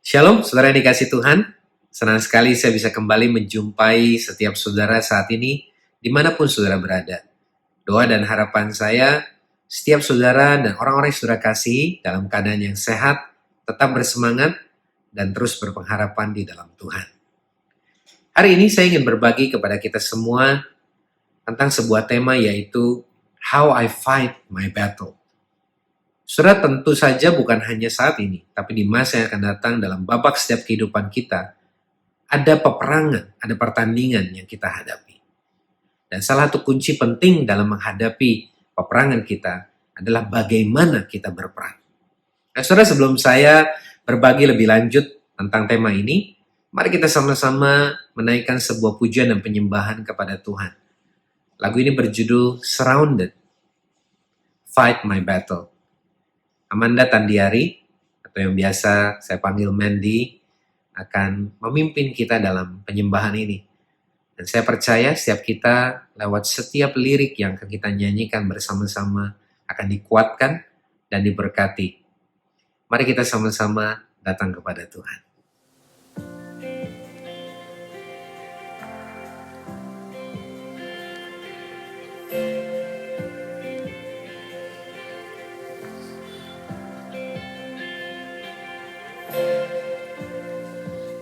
Shalom, saudara yang dikasih Tuhan. Senang sekali saya bisa kembali menjumpai setiap saudara saat ini, dimanapun saudara berada. Doa dan harapan saya, setiap saudara dan orang-orang yang saudara kasih dalam keadaan yang sehat, tetap bersemangat, dan terus berpengharapan di dalam Tuhan. Hari ini saya ingin berbagi kepada kita semua tentang sebuah tema, yaitu How I Fight My Battle. Saudara, tentu saja bukan hanya saat ini, tapi di masa yang akan datang dalam babak setiap kehidupan kita, ada peperangan, ada pertandingan yang kita hadapi. Dan salah satu kunci penting dalam menghadapi peperangan kita adalah bagaimana kita berperang. Nah, saudara, sebelum saya berbagi lebih lanjut tentang tema ini, mari kita sama-sama menaikkan sebuah pujian dan penyembahan kepada Tuhan. Lagu ini berjudul Surrounded, Fight My Battle. Amanda Tandiari, atau yang biasa saya panggil Mandy, akan memimpin kita dalam penyembahan ini. Dan saya percaya setiap kita lewat setiap lirik yang akan kita nyanyikan bersama-sama akan dikuatkan dan diberkati. Mari kita sama-sama datang kepada Tuhan.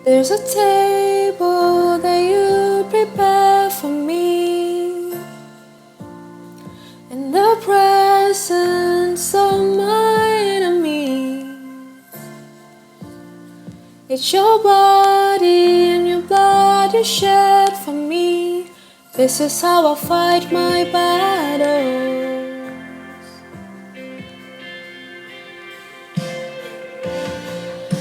There's a table that you prepare for me in the presence of my enemies. It's your body and your blood you shed for me. This is how I fight my battles.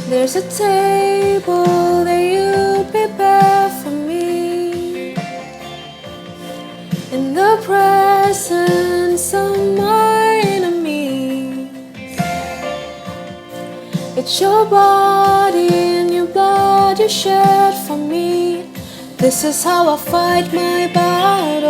There's a table that you prepare for me in the presence of my enemies. It's your body and your blood you shed for me. This is how I fight my battles.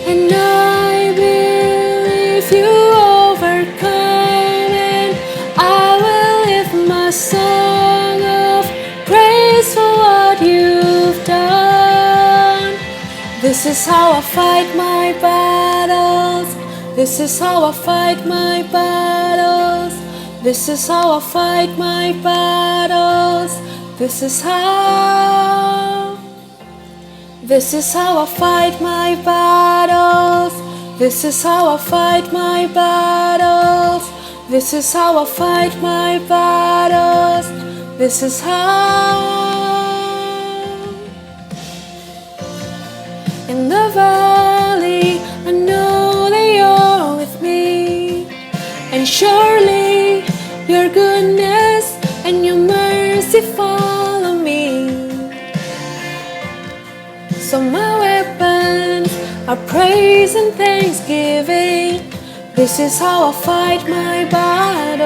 And I believe you overcome, and I will lift my song of praise for what you've done. This is how I fight my battles. This is how I fight my battles. This is how I fight my battles. This is how I fight my battles. This is how I fight my battles. This is how I fight my battles. This is how. In the valley, I know that you're with me, and surely your goodness and your mercy follow me. So my weapons are praise and thanksgiving. This is how I fight my battles.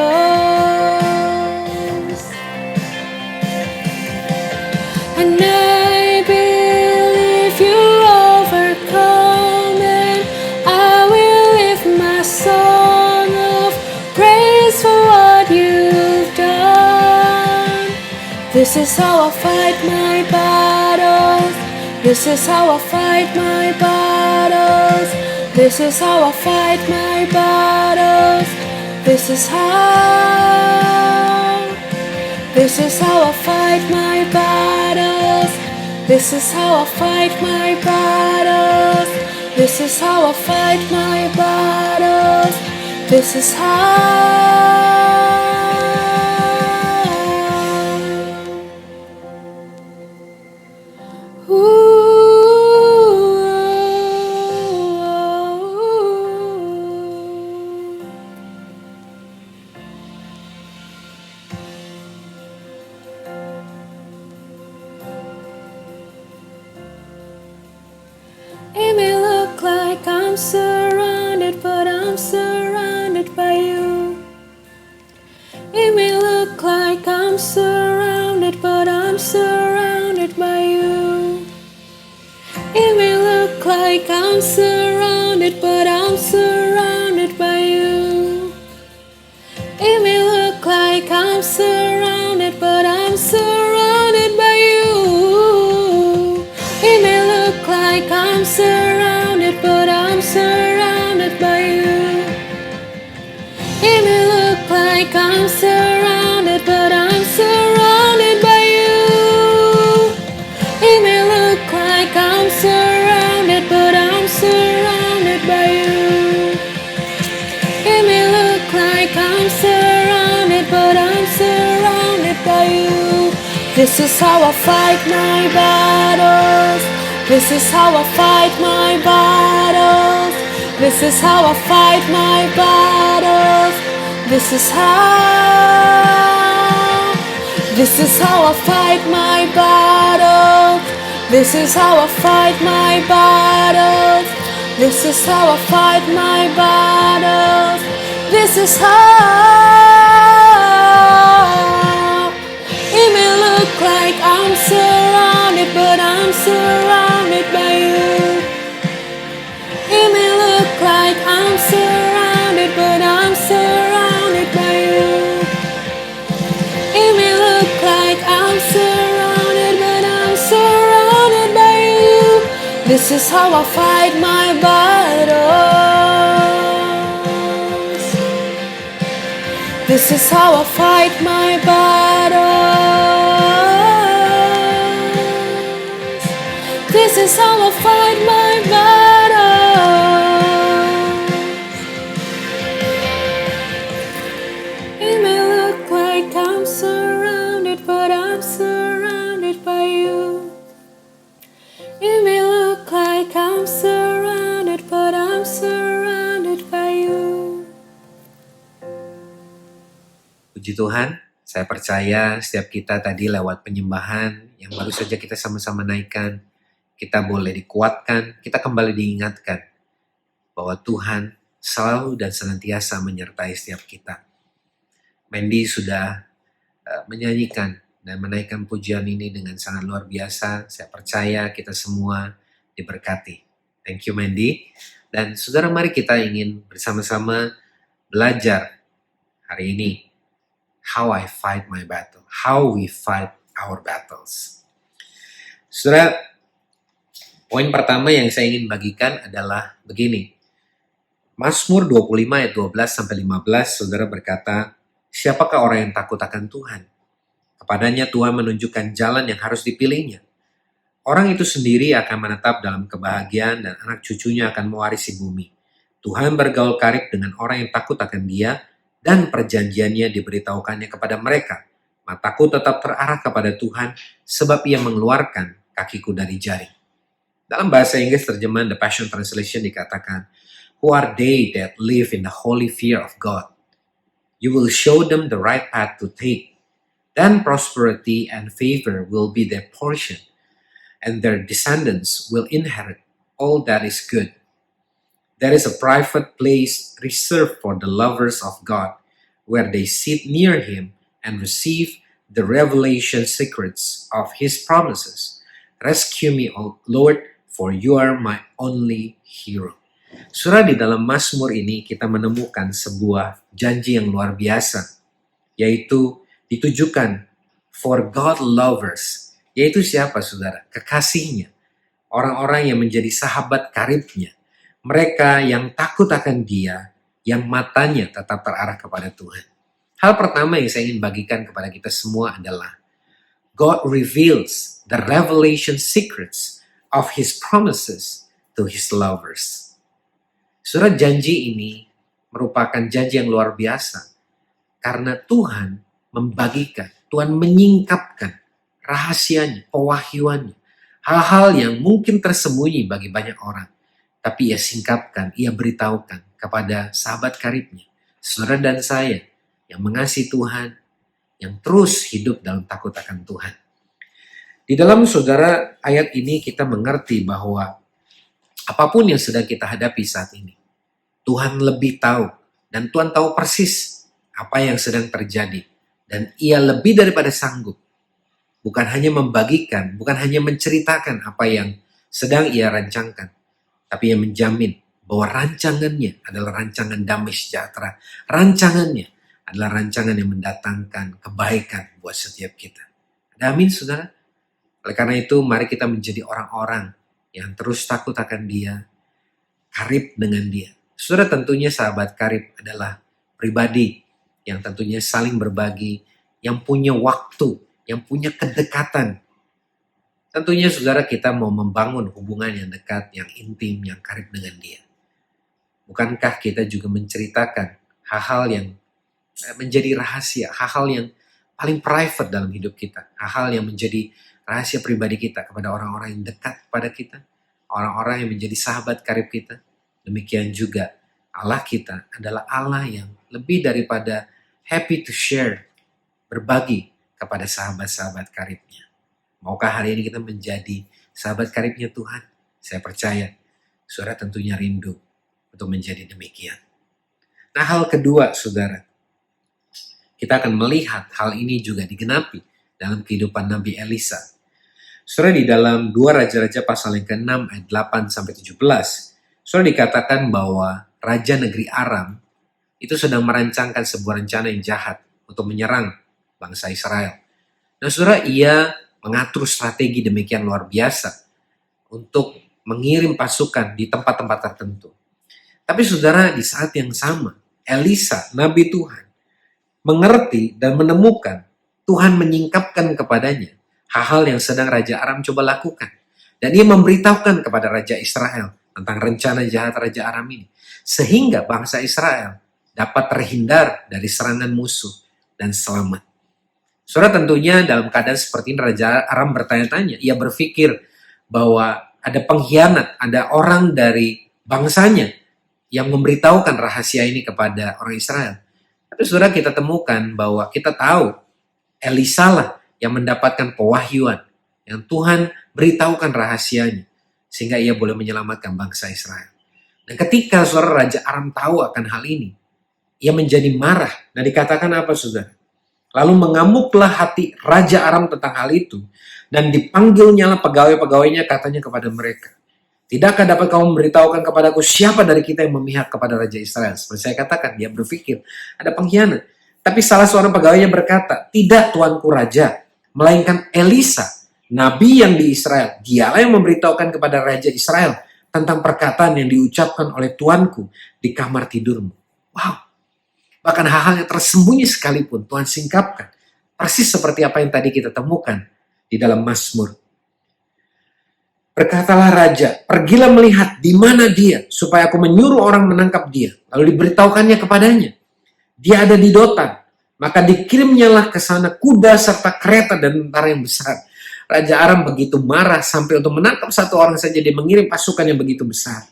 And I believe you overcome, and I will lift my song of praise for what you've done. This is how I fight my battles. This is how I fight my battles. This is how I fight my battles. This is how. This is how I fight my battles. This is how I fight my battles. This is how I fight my battles. This is how. It may look like I'm surrounded, but I'm surrounded by you. It may look like I'm surrounded, but I'm surrounded by you. It may look like I'm surrounded, but I'm surrounded by you. like I'm surrounded, but I'm surrounded by you. It may look like I'm surrounded, but I'm surrounded by you. It may look like I'm surrounded, but I'm surrounded by you. This is how I fight my battles. This is how I fight my battles. This is how I fight my battles. This is how. This is how I fight my battles. This is how I fight my battles. This is how I fight my battles. This is how. It may look like I'm surrounded, but I'm surrounded by you. It may look like I'm surrounded, but I'm surrounded by you. It may look like I'm surrounded, but I'm surrounded by you. This is how I fight my battles. This is how I fight my battles. This is how I fight my battles. It may look like I'm surrounded, but I'm surrounded by you. It may look like I'm surrounded, but I'm surrounded by you. Puji Tuhan, saya percaya setiap kita tadi lewat penyembahan yang baru saja kita sama-sama naikkan, kita boleh dikuatkan, kita kembali diingatkan bahwa Tuhan selalu dan senantiasa menyertai setiap kita. Mandy sudah menyanyikan dan menaikkan pujian ini dengan sangat luar biasa. Saya percaya kita semua diberkati. Thank you Mandy. Dan saudara, mari kita ingin bersama-sama belajar hari ini how I fight my battle, how we fight our battles. Saudara, poin pertama yang saya ingin bagikan adalah begini. Mazmur 25 ayat 12-15, saudara berkata, siapakah orang yang takut akan Tuhan? Kepadanya Tuhan menunjukkan jalan yang harus dipilihnya. Orang itu sendiri akan menetap dalam kebahagiaan dan anak cucunya akan mewarisi bumi. Tuhan bergaul karib dengan orang yang takut akan Dia dan perjanjiannya diberitahukannya kepada mereka. Mataku tetap terarah kepada Tuhan sebab Ia mengeluarkan kakiku dari jaring. Dalam bahasa Inggris terjemahan The Passion Translation dikatakan, who are they that live in the holy fear of God? You will show them the right path to take. Then prosperity and favor will be their portion, and their descendants will inherit all that is good. There is a private place reserved for the lovers of God, where they sit near Him and receive the revelation secrets of His promises. Rescue me, O Lord, for you are my only hero. Surah di dalam Mazmur ini kita menemukan sebuah janji yang luar biasa, yaitu ditujukan for God lovers, yaitu siapa saudara? Kekasihnya, orang-orang yang menjadi sahabat karibnya, mereka yang takut akan Dia, yang matanya tetap terarah kepada Tuhan. Hal pertama yang saya ingin bagikan kepada kita semua adalah God reveals the revelation secrets of His promises to His lovers. Surat janji ini merupakan janji yang luar biasa karena Tuhan membagikan, Tuhan menyingkapkan rahasianya, pewahyuannya, hal-hal yang mungkin tersembunyi bagi banyak orang. Tapi Ia singkapkan, Ia beritahukan kepada sahabat karibnya, saudara dan saya yang mengasihi Tuhan, yang terus hidup dalam takut akan Tuhan. Di dalam saudara ayat ini kita mengerti bahwa apapun yang sedang kita hadapi saat ini, Tuhan lebih tahu dan Tuhan tahu persis apa yang sedang terjadi. Dan Ia lebih daripada sanggup, bukan hanya membagikan, bukan hanya menceritakan apa yang sedang Ia rancangkan, tapi Ia menjamin bahwa rancangannya adalah rancangan damai sejahtera. Rancangannya adalah rancangan yang mendatangkan kebaikan buat setiap kita. Ada amin, saudara? Oleh karena itu, mari kita menjadi orang-orang yang terus takut akan Dia, karib dengan Dia. Saudara, tentunya sahabat karib adalah pribadi yang tentunya saling berbagi, yang punya waktu, yang punya kedekatan. Tentunya saudara kita mau membangun hubungan yang dekat, yang intim, yang karib dengan dia. Bukankah kita juga menceritakan hal-hal yang menjadi rahasia, hal-hal yang paling private dalam hidup kita, hal-hal yang menjadi rahasia pribadi kita kepada orang-orang yang dekat kepada kita, orang-orang yang menjadi sahabat karib kita. Demikian juga Allah kita adalah Allah yang lebih daripada happy to share, berbagi kepada sahabat-sahabat karibnya. Maukah hari ini kita menjadi sahabat karibnya Tuhan? Saya percaya saudara tentunya rindu untuk menjadi demikian. Nah, hal kedua saudara, kita akan melihat hal ini juga digenapi dalam kehidupan Nabi Elisa. Saudara, di dalam 2 Raja-Raja pasal yang ke-6 ayat 8 sampai 17, saudara dikatakan bahwa Raja Negeri Aram itu sedang merancangkan sebuah rencana yang jahat untuk menyerang bangsa Israel. Nah saudara, ia mengatur strategi demikian luar biasa untuk mengirim pasukan di tempat-tempat tertentu. Tapi saudara, di saat yang sama, Elisa, Nabi Tuhan, mengerti dan menemukan Tuhan menyingkapkan kepadanya hal-hal yang sedang Raja Aram coba lakukan. Dan ia memberitahukan kepada Raja Israel tentang rencana jahat Raja Aram ini. Sehingga bangsa Israel dapat terhindar dari serangan musuh dan selamat. Saudara, tentunya dalam keadaan seperti ini Raja Aram bertanya-tanya. Ia berpikir bahwa ada pengkhianat, ada orang dari bangsanya yang memberitahukan rahasia ini kepada orang Israel. Tapi saudara, kita temukan bahwa kita tahu Elisa lah yang mendapatkan pewahyuan yang Tuhan beritahukan rahasianya sehingga ia boleh menyelamatkan bangsa Israel. Dan ketika saudara Raja Aram tahu akan hal ini, ia menjadi marah. Nah dikatakan apa saudara? Lalu mengamuklah hati Raja Aram tentang hal itu dan dipanggilnyalah pegawai-pegawainya, katanya kepada mereka, tidakkah dapat kamu memberitahukan kepadaku siapa dari kita yang memihak kepada Raja Israel? Seperti saya katakan, dia berpikir ada pengkhianat. Tapi salah seorang pegawainya berkata, tidak tuanku Raja, melainkan Elisa, nabi yang di Israel. Dialah yang memberitahukan kepada Raja Israel tentang perkataan yang diucapkan oleh tuanku di kamar tidurmu. Wow. Bahkan hal-hal yang tersembunyi sekalipun Tuhan singkapkan. Persis seperti apa yang tadi kita temukan di dalam Mazmur. Berkatalah Raja, pergilah melihat di mana dia, supaya aku menyuruh orang menangkap dia. Lalu diberitahukannya kepadanya, dia ada di Dotan. Maka dikirimnyalah ke sana kuda serta kereta dan tentara yang besar. Raja Aram begitu marah sampai untuk menangkap satu orang saja dia mengirim pasukan yang begitu besar.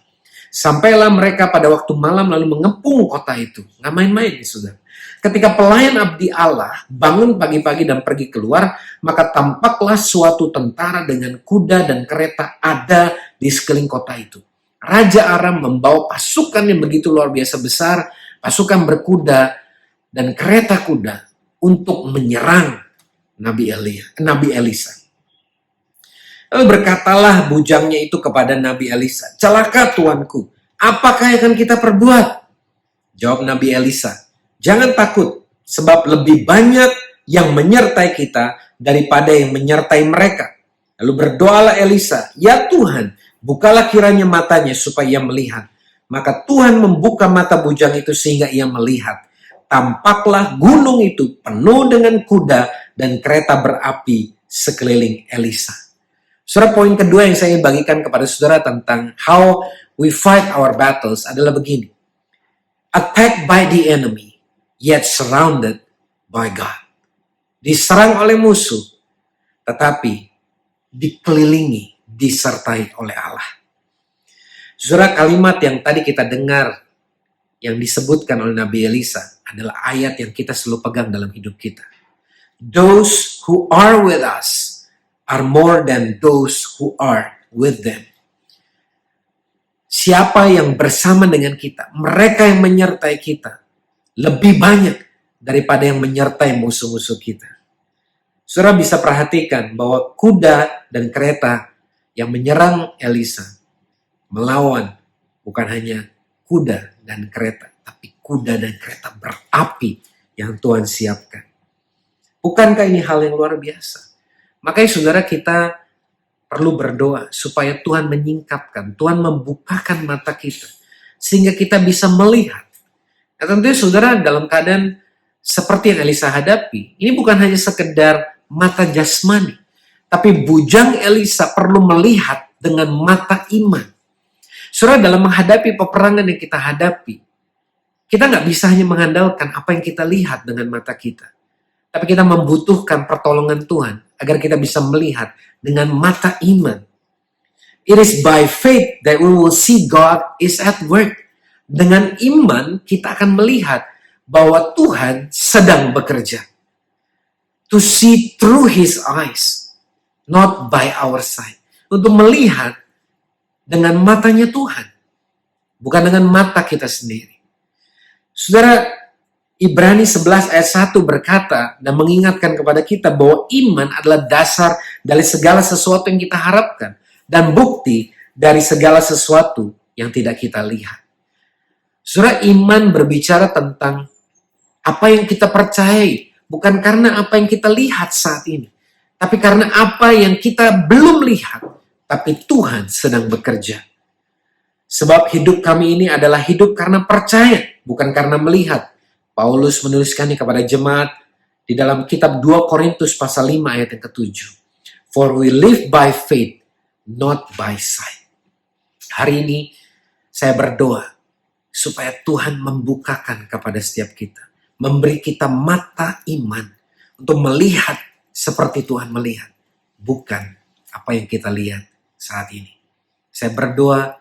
Sampailah mereka pada waktu malam lalu mengepung kota itu. Nggak main-main nih saudara. Ketika pelayan abdi Allah bangun pagi-pagi dan pergi keluar, maka tampaklah suatu tentara dengan kuda dan kereta ada di sekeliling kota itu. Raja Aram membawa pasukan yang begitu luar biasa besar, pasukan berkuda dan kereta kuda untuk menyerang Nabi Elisa. Lalu berkatalah bujangnya itu kepada Nabi Elisa, celaka tuanku, apakah yang akan kita perbuat? Jawab Nabi Elisa, jangan takut, sebab lebih banyak yang menyertai kita daripada yang menyertai mereka. Lalu berdoalah Elisa, ya Tuhan, bukalah kiranya matanya supaya ia melihat. Maka Tuhan membuka mata bujang itu sehingga ia melihat. Tampaklah gunung itu penuh dengan kuda dan kereta berapi sekeliling Elisa. Saudara, poin kedua yang saya bagikan kepada saudara tentang how we fight our battles adalah begini. Attacked by the enemy, yet surrounded by God. Diserang oleh musuh, tetapi dikelilingi, disertai oleh Allah. Saudara, kalimat yang tadi kita dengar, yang disebutkan oleh Nabi Elisa, adalah ayat yang kita selalu pegang dalam hidup kita. Those who are with us are more than those who are with them. Siapa yang bersama dengan kita, mereka yang menyertai kita, lebih banyak daripada yang menyertai musuh-musuh kita. Saudara bisa perhatikan bahwa kuda dan kereta yang menyerang Elisa melawan bukan hanya kuda dan kereta, tapi kuda dan kereta berapi yang Tuhan siapkan. Bukankah ini hal yang luar biasa? Makanya saudara, kita perlu berdoa supaya Tuhan menyingkapkan, Tuhan membukakan mata kita, sehingga kita bisa melihat. Nah, tentunya saudara dalam keadaan seperti yang Elisa hadapi, ini bukan hanya sekedar mata jasmani, tapi bujang Elisa perlu melihat dengan mata iman. Saudara, dalam menghadapi peperangan yang kita hadapi, kita nggak bisa hanya mengandalkan apa yang kita lihat dengan mata kita. Tapi kita membutuhkan pertolongan Tuhan agar kita bisa melihat dengan mata iman. It is by faith that we will see God is at work. Dengan iman kita akan melihat bahwa Tuhan sedang bekerja. To see through His eyes, not by our sight. Untuk melihat dengan matanya Tuhan, bukan dengan mata kita sendiri. Saudara, Ibrani 11 ayat 1 berkata dan mengingatkan kepada kita bahwa iman adalah dasar dari segala sesuatu yang kita harapkan dan bukti dari segala sesuatu yang tidak kita lihat. Saudara, iman berbicara tentang apa yang kita percayai, bukan karena apa yang kita lihat saat ini, tapi karena apa yang kita belum lihat, tapi Tuhan sedang bekerja. Sebab hidup kami ini adalah hidup karena percaya, bukan karena melihat. Paulus menuliskannya kepada jemaat di dalam kitab 2 Korintus pasal 5 ayat yang ke-7. For we live by faith, not by sight. Hari ini saya berdoa supaya Tuhan membukakan kepada setiap kita, memberi kita mata iman untuk melihat seperti Tuhan melihat, bukan apa yang kita lihat saat ini. Saya berdoa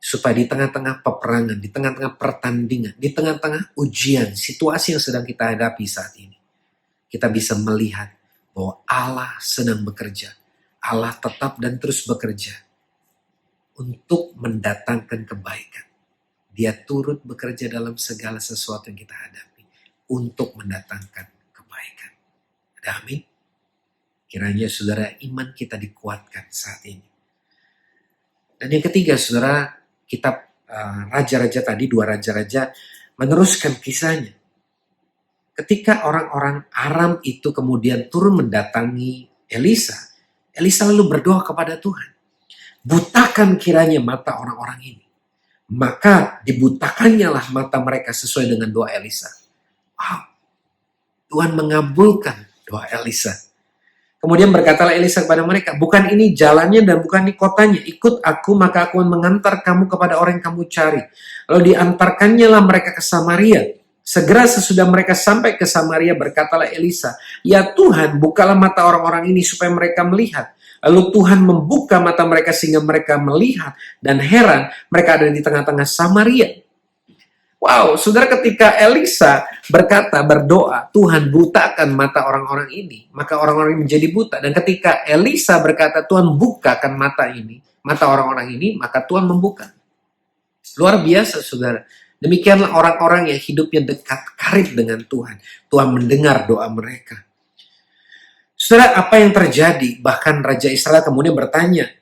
supaya di tengah-tengah peperangan, di tengah-tengah pertandingan, di tengah-tengah ujian, situasi yang sedang kita hadapi saat ini, kita bisa melihat bahwa Allah sedang bekerja. Allah tetap dan terus bekerja untuk mendatangkan kebaikan. Dia turut bekerja dalam segala sesuatu yang kita hadapi untuk mendatangkan kebaikan. Ada amin? Kiranya saudara, iman kita dikuatkan saat ini. Dan yang ketiga, saudara, kitab Raja-Raja tadi, 2 Raja-Raja meneruskan kisahnya. Ketika orang-orang Aram itu kemudian turun mendatangi Elisa, Elisa lalu berdoa kepada Tuhan. Butakan kiranya mata orang-orang ini. Maka dibutakannya lah mata mereka sesuai dengan doa Elisa. Wow, Tuhan mengabulkan doa Elisa. Kemudian berkatalah Elisa kepada mereka, bukan ini jalannya dan bukan ini kotanya. Ikut aku, maka aku akan mengantar kamu kepada orang yang kamu cari. Lalu diantarkannya lah mereka ke Samaria. Segera sesudah mereka sampai ke Samaria, berkatalah Elisa, ya Tuhan, bukalah mata orang-orang ini supaya mereka melihat. Lalu Tuhan membuka mata mereka sehingga mereka melihat. Dan heran, mereka ada di tengah-tengah Samaria. Wow, saudara, ketika Elisa berdoa, Tuhan butakan mata orang-orang ini, maka orang-orang ini menjadi buta. Dan ketika Elisa berkata, Tuhan bukakan mata orang-orang ini, maka Tuhan membuka. Luar biasa, saudara. Demikianlah orang-orang yang hidupnya dekat, karib dengan Tuhan. Tuhan mendengar doa mereka. Saudara, apa yang terjadi? Bahkan Raja Israel kemudian bertanya,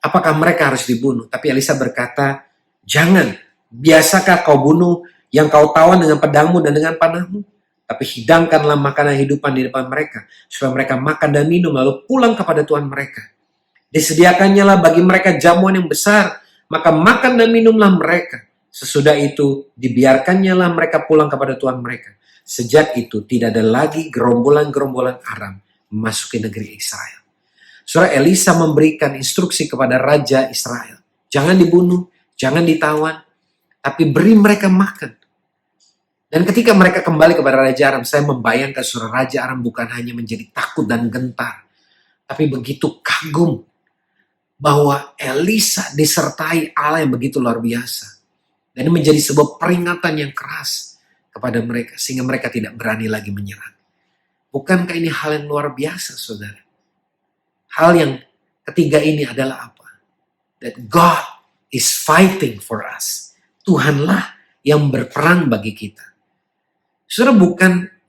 apakah mereka harus dibunuh? Tapi Elisa berkata, jangan. Biasakah kau bunuh yang kau tawan dengan pedangmu dan dengan panahmu? Tapi hidangkanlah makanan hidupan di depan mereka, supaya mereka makan dan minum lalu pulang kepada Tuhan mereka. Disediakannya lah bagi mereka jamuan yang besar, maka makan dan minumlah mereka. Sesudah itu dibiarkannya lah mereka pulang kepada Tuhan mereka. Sejak itu tidak ada lagi gerombolan-gerombolan Aram memasuki negeri Israel. Saudara, Elisa memberikan instruksi kepada Raja Israel. Jangan dibunuh, jangan ditawan, tapi beri mereka makan. Dan ketika mereka kembali kepada Raja Aram, saya membayangkan saudara, Raja Aram bukan hanya menjadi takut dan gentar, tapi begitu kagum bahwa Elisa disertai Allah yang begitu luar biasa. Dan ini menjadi sebuah peringatan yang keras kepada mereka, sehingga mereka tidak berani lagi menyerang. Bukankah ini hal yang luar biasa, saudara? Hal yang ketiga ini adalah apa? That God is fighting for us. Tuhanlah yang berperang bagi kita. Saudara,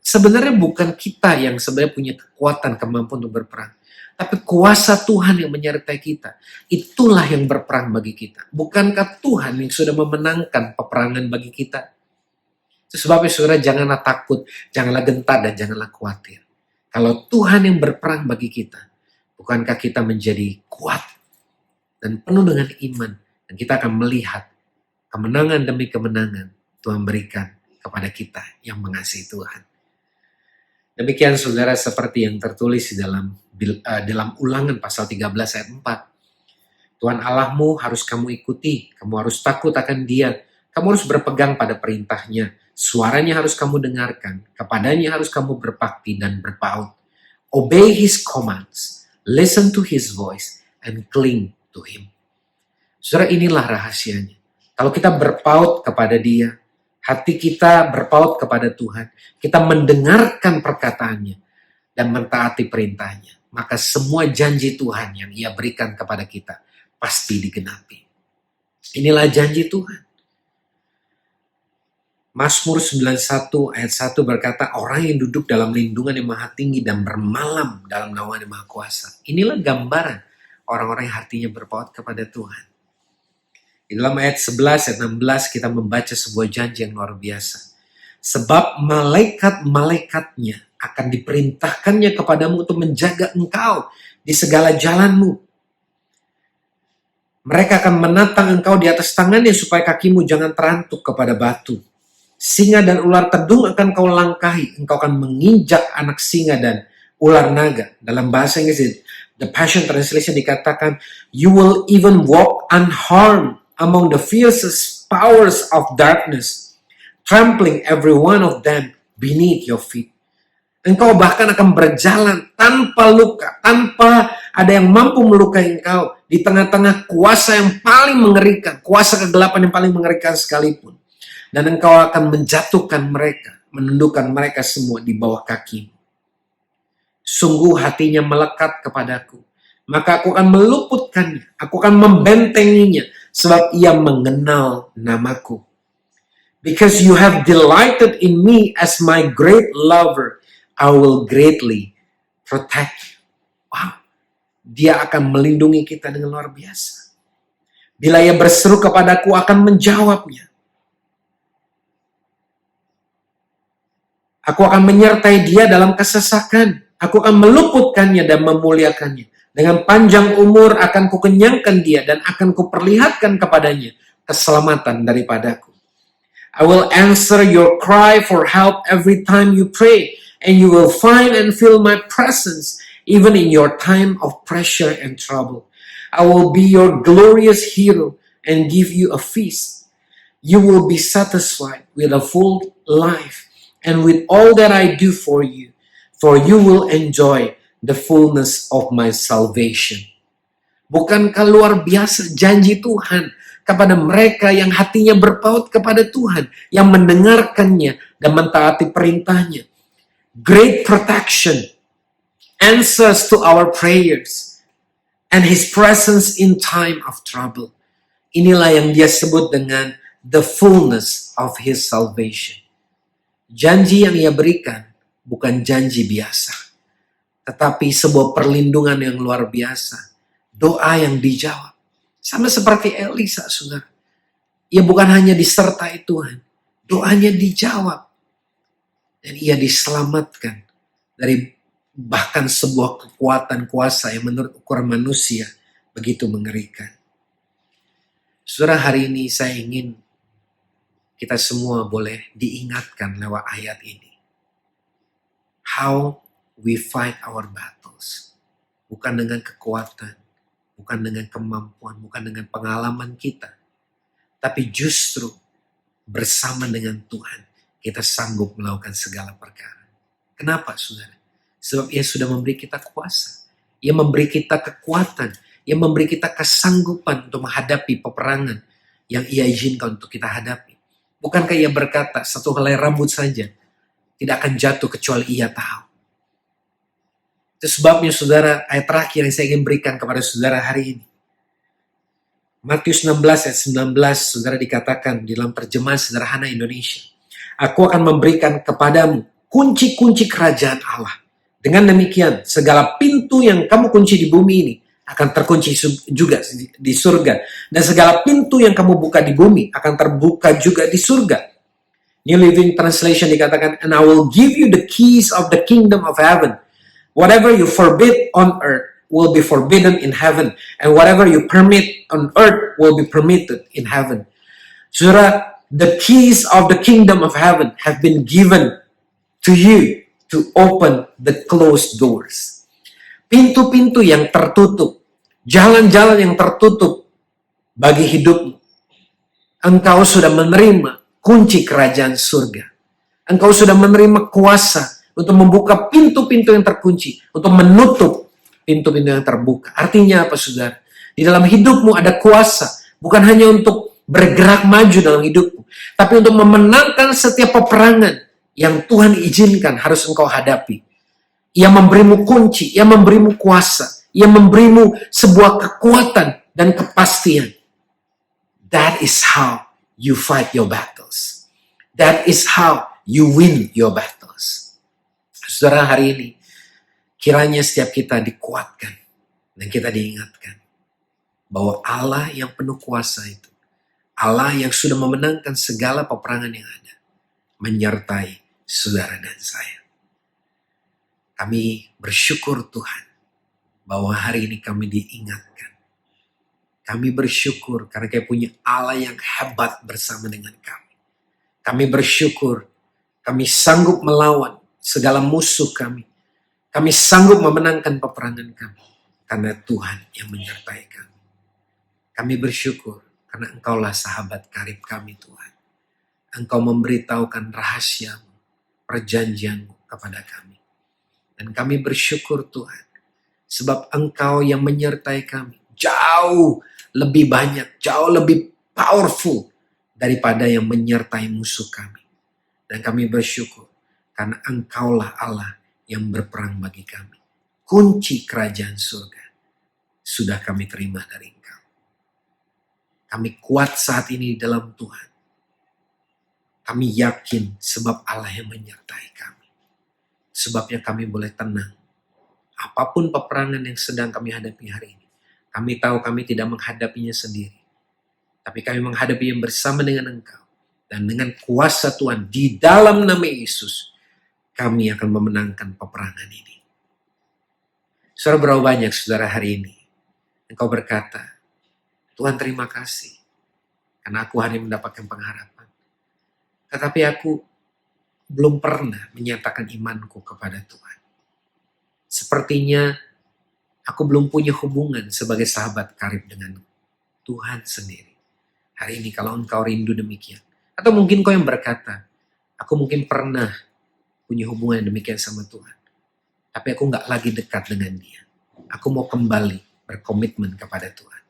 sebenarnya bukan kita yang sebenarnya punya kekuatan, kemampuan untuk berperang. Tapi kuasa Tuhan yang menyertai kita. Itulah yang berperang bagi kita. Bukankah Tuhan yang sudah memenangkan peperangan bagi kita? Itu sebabnya saudara, janganlah takut, janganlah gentar, dan janganlah khawatir. Kalau Tuhan yang berperang bagi kita, bukankah kita menjadi kuat dan penuh dengan iman. Dan kita akan melihat kemenangan demi kemenangan Tuhan berikan kepada kita yang mengasihi Tuhan. Demikian saudara seperti yang tertulis di dalam Ulangan pasal 13 ayat 4. Tuhan Allahmu harus kamu ikuti, kamu harus takut akan Dia, kamu harus berpegang pada perintahnya, suaranya harus kamu dengarkan, kepadanya harus kamu berbakti dan berpaut. Obey His commands, listen to His voice, and cling to Him. Saudara, inilah rahasianya. Kalau kita berpaut kepada Dia, hati kita berpaut kepada Tuhan, kita mendengarkan perkataannya dan mentaati perintahnya, maka semua janji Tuhan yang Ia berikan kepada kita pasti digenapi. Inilah janji Tuhan. Mazmur 91 ayat 1 berkata, orang yang duduk dalam lindungan yang maha tinggi dan bermalam dalam naungan yang maha kuasa. Inilah gambaran orang-orang yang hatinya berpaut kepada Tuhan. Di dalam ayat 11 ayat 16 kita membaca sebuah janji yang luar biasa. Sebab malaikat-malaikatnya akan diperintahkannya kepadamu untuk menjaga engkau di segala jalanmu. Mereka akan menatang engkau di atas tangannya supaya kakimu jangan terantuk kepada batu. Singa dan ular tedung akan kau langkahi. Engkau akan menginjak anak singa dan ular naga. Dalam bahasa Inggris, The Passion Translation dikatakan, you will even walk unharmed among the fiercest powers of darkness, trampling every one of them beneath your feet. Engkau bahkan akan berjalan tanpa luka, tanpa ada yang mampu melukai engkau di tengah-tengah kuasa yang paling mengerikan, kuasa kegelapan yang paling mengerikan sekalipun. Dan engkau akan menjatuhkan mereka, menundukkan mereka semua di bawah kakimu. Sungguh hatinya melekat kepadaku, maka aku akan meluputkannya, aku akan membentenginya, sebab ia mengenal namaku. Because you have delighted in me as my great lover, I will greatly protect you. Wow, Dia akan melindungi kita dengan luar biasa. Bila ia berseru kepadaku, akan menjawabnya. Aku akan menyertai dia dalam kesesakan. Aku akan meluputkannya dan memuliakannya. Dengan panjang umur akan kukenyangkan dia dan akan kuperlihatkan kepadanya keselamatan daripadaku. I will answer your cry for help every time you pray, and you will find and feel my presence even in your time of pressure and trouble. I will be your glorious hero and give you a feast. You will be satisfied with a full life and with all that I do for you will enjoy the fullness of my salvation. Bukankah luar biasa janji Tuhan kepada mereka yang hatinya berpaut kepada Tuhan, yang mendengarkannya dan mentaati perintahnya? Great protection, answers to our prayers, and His presence in time of trouble. Inilah yang Dia sebut dengan the fullness of His salvation. Janji yang Ia berikan bukan janji biasa, tetapi sebuah perlindungan yang luar biasa. Doa yang dijawab. Sama seperti Elisa, saudara. Ia bukan hanya disertai Tuhan, doanya dijawab. Dan ia diselamatkan dari bahkan sebuah kekuatan kuasa yang menurut ukuran manusia begitu mengerikan. Saudara, hari ini saya ingin kita semua boleh diingatkan lewat ayat ini. How we fight our battles. Bukan dengan kekuatan, bukan dengan kemampuan, bukan dengan pengalaman kita. Tapi justru bersama dengan Tuhan, kita sanggup melakukan segala perkara. Kenapa, saudara? Sebab Ia sudah memberi kita kuasa. Ia memberi kita kekuatan. Ia memberi kita kesanggupan untuk menghadapi peperangan yang Ia izinkan untuk kita hadapi. Bukankah Ia berkata, satu helai rambut saja tidak akan jatuh kecuali Ia tahu. Itu sebabnya, saudara, ayat terakhir yang saya ingin berikan kepada saudara hari ini. Matius 16 ayat 19, saudara, dikatakan di dalam terjemahan sederhana Indonesia. Aku akan memberikan kepadamu kunci-kunci kerajaan Allah. Dengan demikian, segala pintu yang kamu kunci di bumi ini akan terkunci juga di surga. Dan segala pintu yang kamu buka di bumi akan terbuka juga di surga. New Living Translation dikatakan, and I will give you the keys of the kingdom of heaven. Whatever you forbid on earth will be forbidden in heaven. And whatever you permit on earth will be permitted in heaven. Saudara, the keys of the kingdom of heaven have been given to you to open the closed doors. Pintu-pintu yang tertutup, jalan-jalan yang tertutup bagi hidupmu. Engkau sudah menerima kunci kerajaan surga. Engkau sudah menerima kuasa untuk membuka pintu-pintu yang terkunci, untuk menutup pintu-pintu yang terbuka. Artinya apa, saudara? Di dalam hidupmu ada kuasa, bukan hanya untuk bergerak maju dalam hidupmu, tapi untuk memenangkan setiap peperangan yang Tuhan izinkan harus engkau hadapi. Ia memberimu kunci, ia memberimu kuasa, ia memberimu sebuah kekuatan dan kepastian. That is how you fight your battles. That is how you win your battles. Saudara, hari ini kiranya setiap kita dikuatkan dan kita diingatkan bahwa Allah yang penuh kuasa itu, Allah yang sudah memenangkan segala peperangan yang ada, menyertai saudara dan saya. Kami bersyukur Tuhan bahwa hari ini kami diingatkan. Kami bersyukur karena kami punya Allah yang hebat bersama dengan kami. Kami bersyukur kami sanggup melawan segala musuh kami. Kami sanggup memenangkan peperangan kami karena Tuhan yang menyertai kami. Kami bersyukur karena Engkaulah sahabat karib kami, Tuhan. Engkau memberitahukan rahasiamu, perjanjianmu kepada kami. Dan kami bersyukur Tuhan, sebab Engkau yang menyertai kami jauh lebih banyak, jauh lebih powerful daripada yang menyertai musuh kami. Dan kami bersyukur karena Engkaulah Allah yang berperang bagi kami. Kunci kerajaan surga sudah kami terima dari Engkau. Kami kuat saat ini dalam Tuhan. Kami yakin sebab Allah yang menyertai kami. Sebabnya kami boleh tenang. Apapun peperangan yang sedang kami hadapi hari ini, kami tahu kami tidak menghadapinya sendiri. Tapi kami menghadapinya bersama dengan Engkau. Dan dengan kuasa Tuhan di dalam nama Yesus, kami akan memenangkan peperangan ini. Saudara, berapa banyak saudara hari ini Engkau berkata, Tuhan terima kasih, karena aku hanya mendapatkan pengharapan. Tetapi aku belum pernah menyatakan imanku kepada Tuhan. Sepertinya aku belum punya hubungan sebagai sahabat karib dengan Tuhan sendiri. Hari ini kalau engkau rindu demikian, atau mungkin kau yang berkata, aku mungkin pernah punya hubungan demikian sama Tuhan, tapi aku gak lagi dekat dengan Dia. Aku mau kembali berkomitmen kepada Tuhan.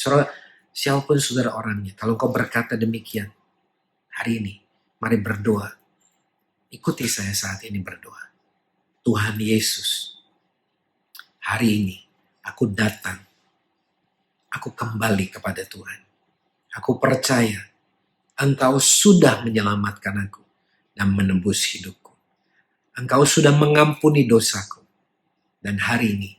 Saudara, siapapun saudara orangnya, kalau kau berkata demikian, hari ini, mari berdoa. Ikuti saya saat ini berdoa. Tuhan Yesus, hari ini aku datang. Aku kembali kepada Tuhan. Aku percaya Engkau sudah menyelamatkan aku dan menembus hidupku. Engkau sudah mengampuni dosaku. Dan hari ini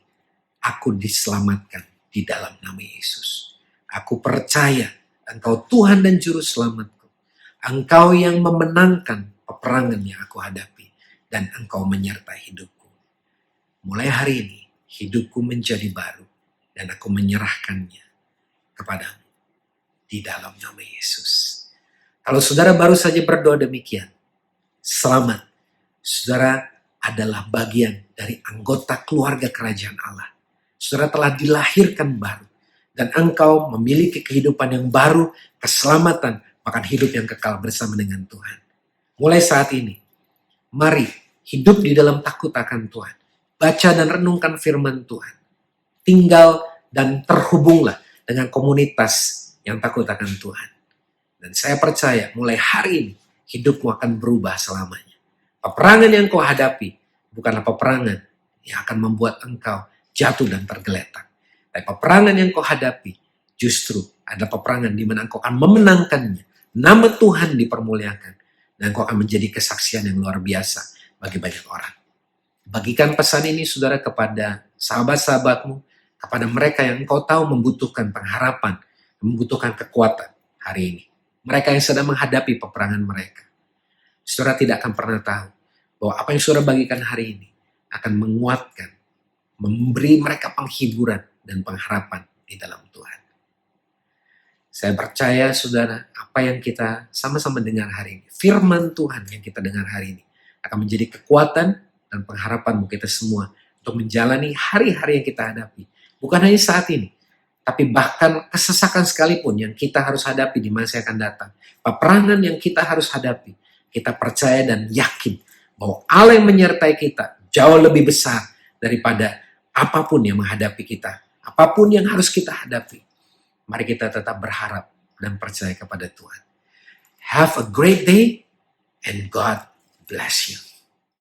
aku diselamatkan di dalam nama Yesus. Aku percaya Engkau Tuhan dan Juru Selamatku. Engkau yang memenangkan peperangan yang aku hadapi. Dan Engkau menyertai hidupku. Mulai hari ini hidupku menjadi baru. Dan aku menyerahkannya kepadamu. Di dalam nama Yesus. Kalau saudara baru saja berdoa demikian, selamat. Saudara adalah bagian dari anggota keluarga kerajaan Allah. Saudara telah dilahirkan baru. Dan engkau memiliki kehidupan yang baru, keselamatan, bahkan hidup yang kekal bersama dengan Tuhan. Mulai saat ini, mari hidup di dalam takut akan Tuhan. Baca dan renungkan firman Tuhan. Tinggal dan terhubunglah dengan komunitas yang takut akan Tuhan. Dan saya percaya mulai hari ini hidupmu akan berubah selamanya. Peperangan yang kau hadapi bukanlah peperangan yang akan membuat engkau jatuh dan tergeletak. Tapi peperangan yang kau hadapi justru adalah peperangan di mana engkau akan memenangkannya. Nama Tuhan dipermuliakan. Dan engkau akan menjadi kesaksian yang luar biasa bagi banyak orang. Bagikan pesan ini saudara kepada sahabat-sahabatmu, kepada mereka yang engkau tahu membutuhkan pengharapan, membutuhkan kekuatan hari ini. Mereka yang sedang menghadapi peperangan mereka. Saudara tidak akan pernah tahu bahwa apa yang saudara bagikan hari ini akan menguatkan, memberi mereka penghiburan dan pengharapan di dalam Tuhan. Saya percaya saudara, apa yang kita sama-sama dengar hari ini, firman Tuhan yang kita dengar hari ini akan menjadi kekuatan dan pengharapan kita semua untuk menjalani hari-hari yang kita hadapi. Bukan hanya saat ini, tapi bahkan kesesakan sekalipun yang kita harus hadapi di masa yang akan datang. Peperangan yang kita harus hadapi. Kita percaya dan yakin bahwa Allah yang menyertai kita jauh lebih besar daripada apapun yang menghadapi kita. Apapun yang harus kita hadapi. Mari kita tetap berharap dan percaya kepada Tuhan. Have a great day and God bless you.